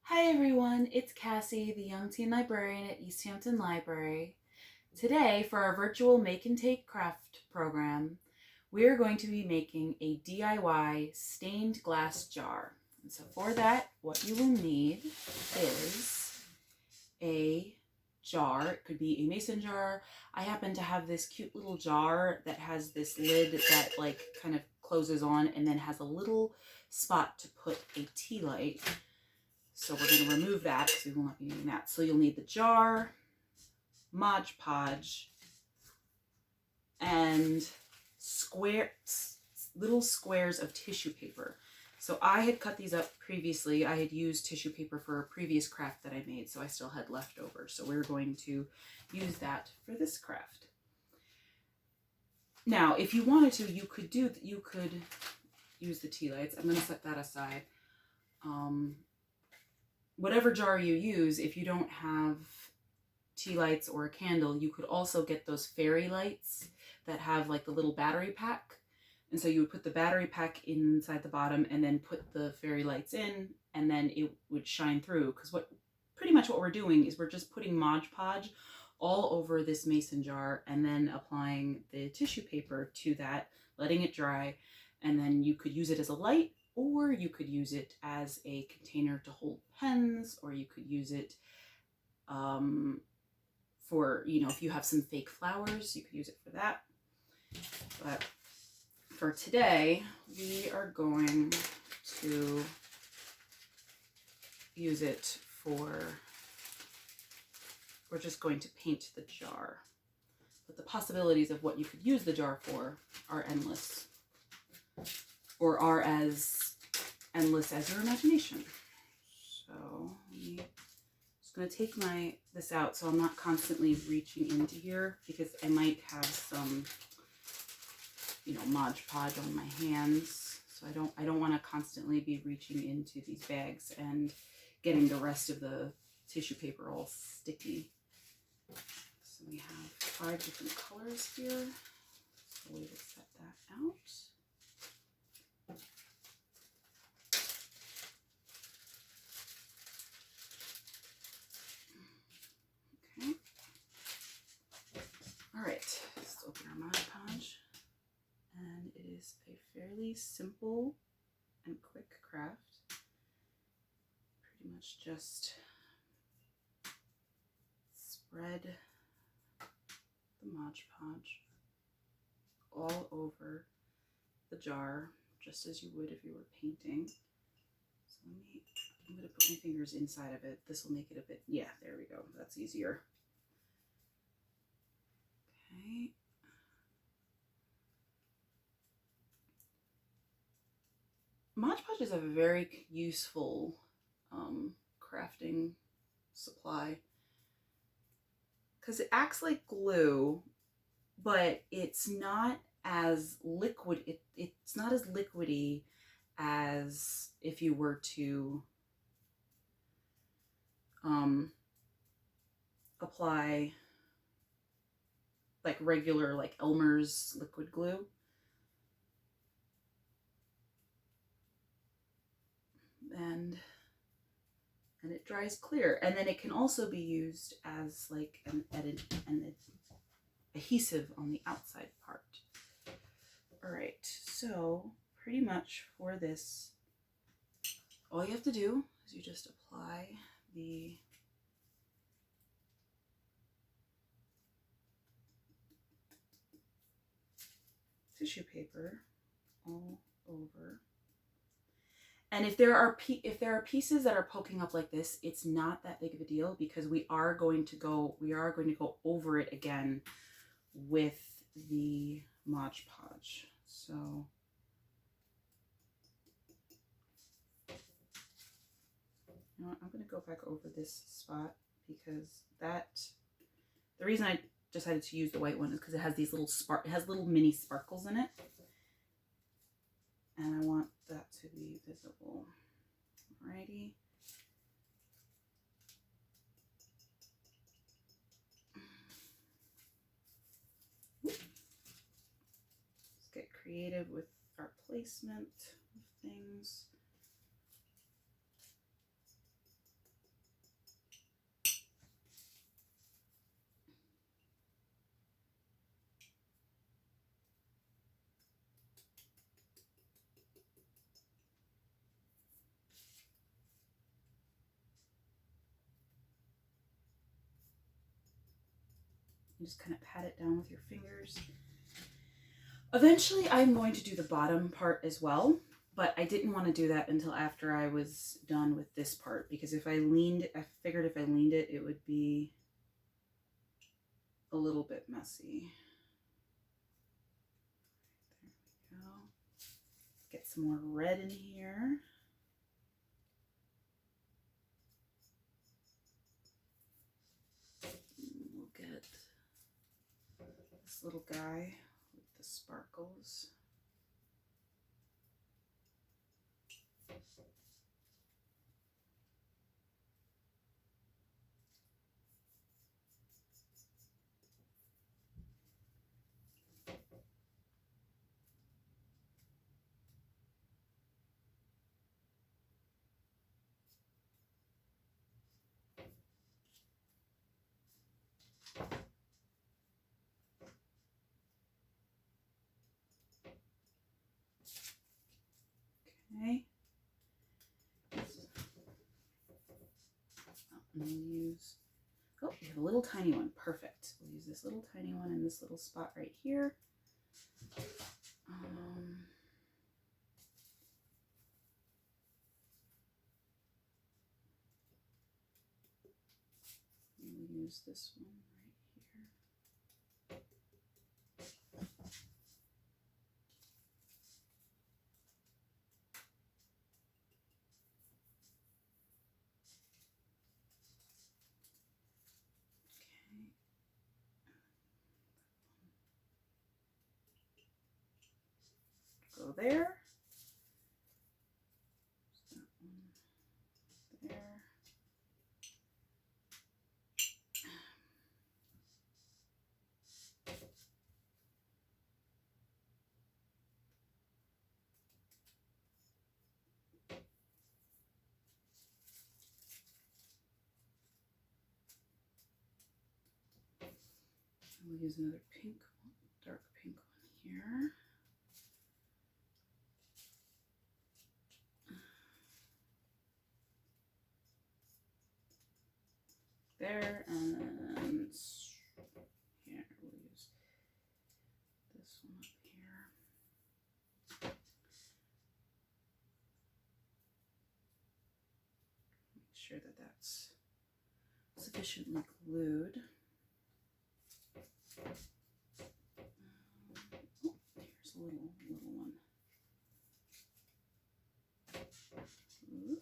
Hi everyone, it's Cassie, the Young Teen Librarian at East Hampton Library. Today, for our virtual Make and Take Craft program, we are going to be making a DIY stained glass jar. And so for that, what you will need is a jar. It could be a mason jar. I happen to have this cute little jar that has this lid that kind of closes on and then has a little spot to put a tea light. So we're going to remove that because we will not be needing that. So you'll need the jar, Mod Podge, and little squares of tissue paper. So I had cut these up previously. I had used tissue paper for a previous craft that I made, so I still had leftovers. So we're going to use that for this craft. Now, if you wanted to, you could use the tea lights. I'm going to set that aside. Whatever jar you use, if you don't have tea lights or a candle, you could also get those fairy lights that have like the little battery pack. And so you would put the battery pack inside the bottom and then put the fairy lights in, and then it would shine through. Because pretty much what we're doing is we're just putting Mod Podge all over this mason jar and then applying the tissue paper to that, letting it dry, and then you could use it as a light, or you could use it as a container to hold pens, or you could use it for, if you have some fake flowers, you could use it for that. But for today, we are going to use it we're just going to paint the jar. But the possibilities of what you could use the jar for are endless, or are as endless as your imagination. So I'm just going to take this out so I'm not constantly reaching into here, because I might have some, Mod Podge on my hands. So I don't want to constantly be reaching into these bags and getting the rest of the tissue paper all sticky. So we have 5 different colors here. So we will set that out. Okay. All right, let's open our Mod Podge. And it is a fairly simple and quick craft. Pretty much just spread the Mod Podge all over the jar, just as you would if you were painting. So I'm going to put my fingers inside of it. This will make it a bit, yeah, there we go. That's easier. Okay. Mod Podge is a very useful crafting supply, because it acts like glue, but it's not as liquid. It's not as liquidy as if you were to apply like regular, like Elmer's liquid glue. And it dries clear, and then it can also be used as like an adhesive on the outside part. All right, so pretty much for this, all you have to do is you just apply the tissue paper all over. And if there are pieces that are poking up like this, it's not that big of a deal, because we are going to go over it again with the Mod Podge. So you know what, I'm going to go back over this spot, because the reason I decided to use the white one is because it has these little mini sparkles in it. And I want that to be visible. Alrighty. Let's get creative with our placement of things. Just kind of pat it down with your fingers. Eventually, I'm going to do the bottom part as well, but I didn't want to do that until after I was done with this part, because if I figured if I leaned it, it would be a little bit messy. There we go. Get some more red in here. We'll get this little guy with the sparkles. Okay. I'm going to use, oh, we have a little tiny one. Perfect. We'll use this little tiny one in this little spot right here. We'll use this one right here. Go there. That one there. We'll use another pink one, dark pink one here. There, and here we'll use this one up here. Make sure that that's sufficiently glued. Oh, here's a little one. Ooh.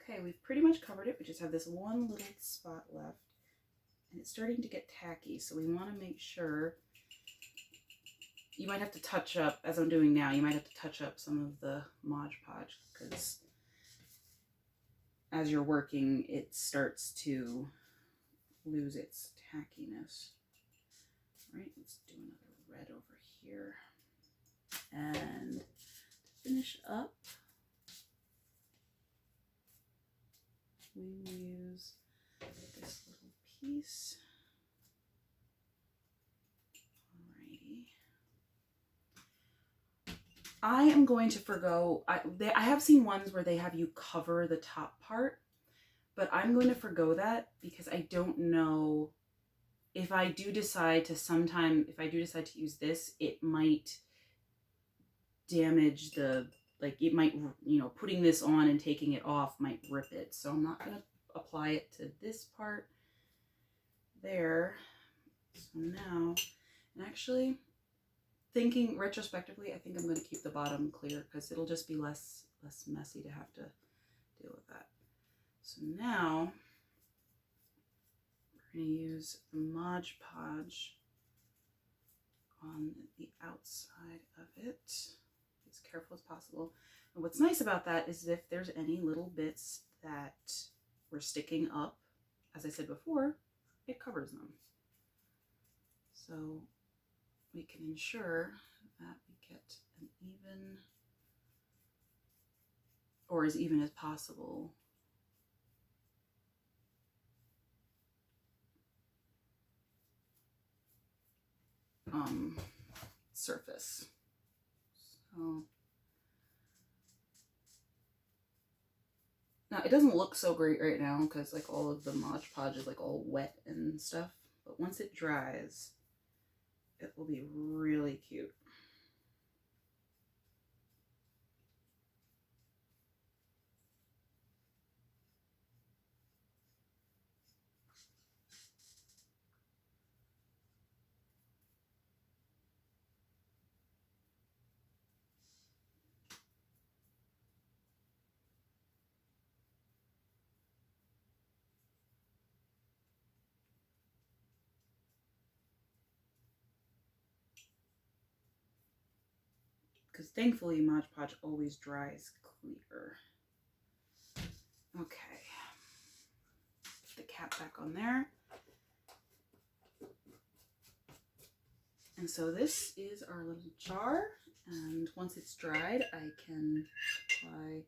Okay, we've pretty much covered it. We just have this one little spot left, and it's starting to get tacky, so we want to make sure. You might have to touch up, as I'm doing now, you might have to touch up some of the Mod Podge, because as you're working, it starts to lose its tackiness. All right, let's do another red over here. And to finish up, we will use this little piece. Alrighty. I am going to forgo, I have seen ones where they have you cover the top part, but I'm going to forgo that because I don't know if I do decide to use this, it might damage the, like it might, you know, putting this on and taking it off might rip it. So I'm not going to apply it to this part there. So now, and actually thinking retrospectively, I think I'm going to keep the bottom clear because it'll just be less messy to have to deal with that. So now we're going to use the Mod Podge on the outside of it. Be as careful as possible. And what's nice about that is if there's any little bits that were sticking up, as I said before, it covers them. So we can ensure that we get an even, or as even as possible, surface. So Now, it doesn't look so great right now because like all of the Mod Podge is like all wet and stuff. But once it dries, it will be really cute. Because thankfully Mod Podge always dries clear. Okay. Put the cap back on there. And so this is our little jar, and once it's dried, I can apply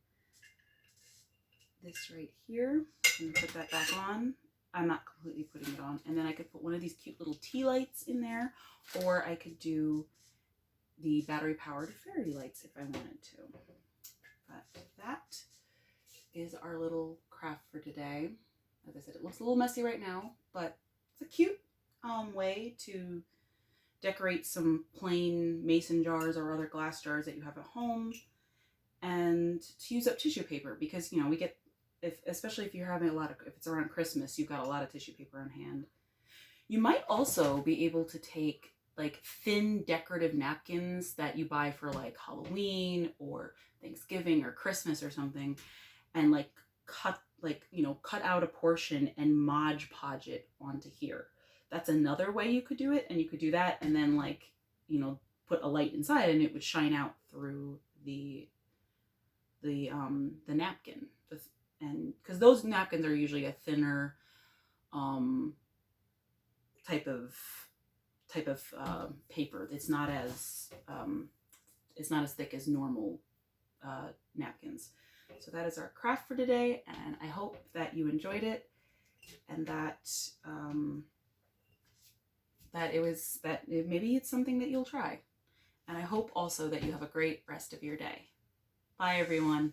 this right here and put that back on. I'm not completely putting it on. And then I could put one of these cute little tea lights in there, or I could do the battery-powered fairy lights if I wanted to. But that is our little craft for today. As I said, it looks a little messy right now, but it's a cute way to decorate some plain mason jars or other glass jars that you have at home, and to use up tissue paper, because you know we get, especially if you're having if it's around Christmas, you've got a lot of tissue paper on hand. You might also be able to take like thin decorative napkins that you buy for like Halloween or Thanksgiving or Christmas or something, and like cut out a portion and Mod Podge it onto here. That's another way you could do it, and you could do that and then like, you know, put a light inside and it would shine out through the napkin. And because those napkins are usually a thinner type of paper. It's not as thick as normal napkins. So that is our craft for today, and I hope that you enjoyed it, and that maybe it's something that you'll try. And I hope also that you have a great rest of your day. Bye, everyone.